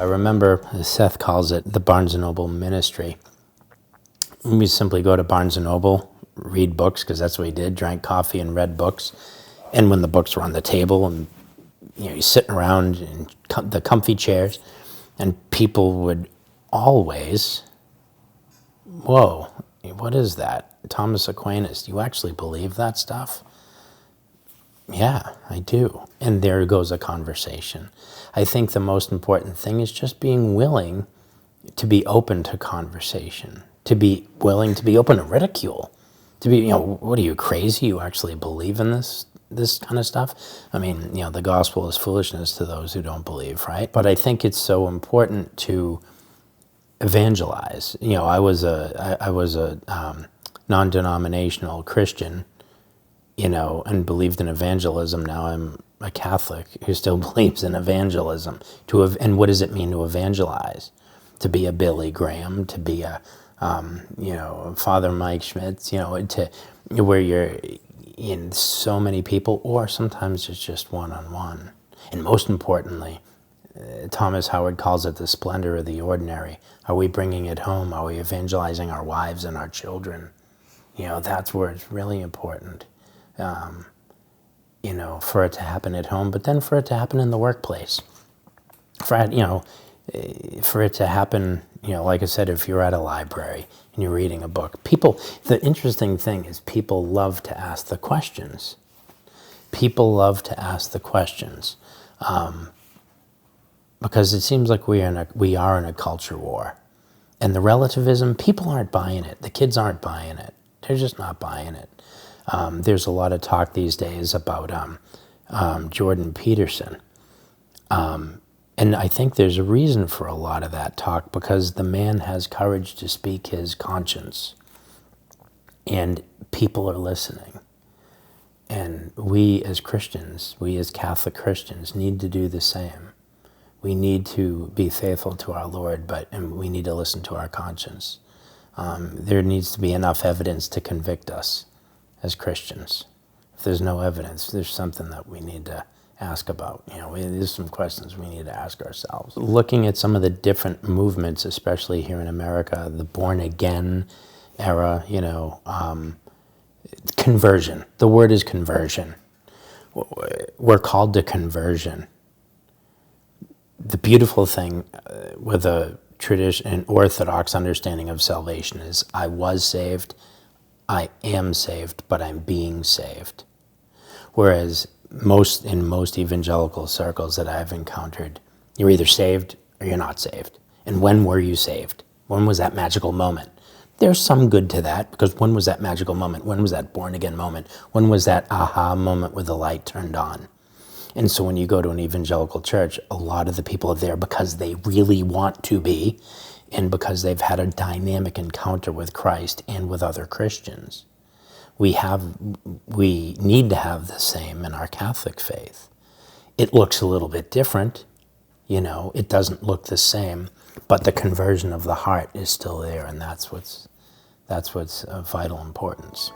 I remember Seth calls it the Barnes & Noble ministry. We simply go to Barnes & Noble, read books, because that's what he did, drank coffee and read books. And when the books were on the table and he's sitting around in the comfy chairs, and people would always, whoa, what is that? Thomas Aquinas, do you actually believe that stuff? Yeah, I do. And there goes a conversation. I think the most important thing is just being willing to be open to conversation, to be willing to be open to ridicule, to be, what are you, crazy? You actually believe in this kind of stuff? I mean, the gospel is foolishness to those who don't believe, right? But I think it's so important to evangelize. I was a non-denominational Christian, and believed in evangelism. Now I'm a Catholic who still believes in evangelism. And what does it mean to evangelize? To be a Billy Graham, to be a, Father Mike Schmitz, to where you're in so many people, or sometimes it's just one-on-one. And most importantly, Thomas Howard calls it the splendor of the ordinary. Are we bringing it home? Are we evangelizing our wives and our children? That's where it's really important. For it to happen at home, but then for it to happen in the workplace. For it to happen, like I said, if you're at a library and you're reading a book, the interesting thing is people love to ask the questions. People love to ask the questions because it seems like we are in a culture war. And the relativism, people aren't buying it. The kids aren't buying it. They're just not buying it. There's a lot of talk these days about Jordan Peterson. And I think there's a reason for a lot of that talk, because the man has courage to speak his conscience. And people are listening. And we as Christians, we as Catholic Christians, need to do the same. We need to be faithful to our Lord, and we need to listen to our conscience. There needs to be enough evidence to convict us as Christians. If there's no evidence, there's something that we need to ask about. There's some questions we need to ask ourselves. Looking at some of the different movements, especially here in America, the born again era, conversion. The word is conversion. We're called to conversion. The beautiful thing with a tradition, an orthodox understanding of salvation is I was saved, I am saved, but I'm being saved. Whereas in most evangelical circles that I've encountered, you're either saved or you're not saved. And when were you saved? When was that magical moment? There's some good to that, because when was that magical moment? When was that born again moment? When was that aha moment where the light turned on? And so when you go to an evangelical church, a lot of the people are there because they really want to be, and because they've had a dynamic encounter with Christ and with other Christians. We need to have the same in our Catholic faith. It looks a little bit different, it doesn't look the same, but the conversion of the heart is still there, and that's what's of vital importance.